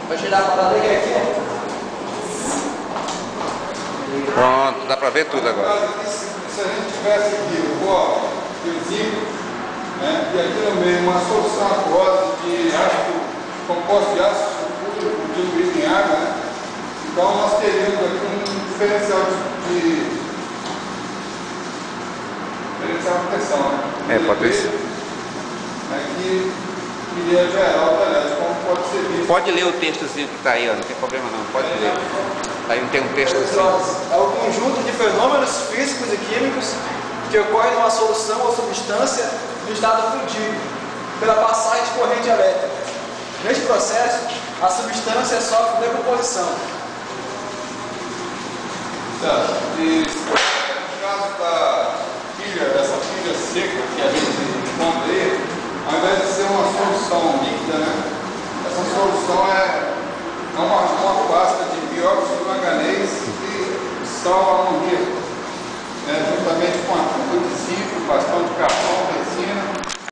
Vai girar a parada aqui, ó. Pronto, dá pra ver tudo agora. Se a gente tivesse aqui o pó e o zinco, né, e aqui no meio uma solução aquosa de ácido, composto de ácido sulfúrico diluído em água, né? Então nós teríamos aqui um diferencial de pressão, né? Pode ser. Aqui iria gerar o talhete, como pode ser visto. Pode ler o textozinho que tá aí, ó, não tem problema não, pode ler. Aí não tem um texto assim. É o conjunto de fenômenos físicos e químicos que ocorrem numa solução ou substância no estado fluido, pela passagem de corrente elétrica. Neste processo, a substância sofre decomposição. Certo. E no caso dessa pilha seca que a gente encontra aí, ao invés de ser uma solução líquida, né, essa solução é uma pasta de dióxido de manganês e sal amoníaco, né, juntamente com a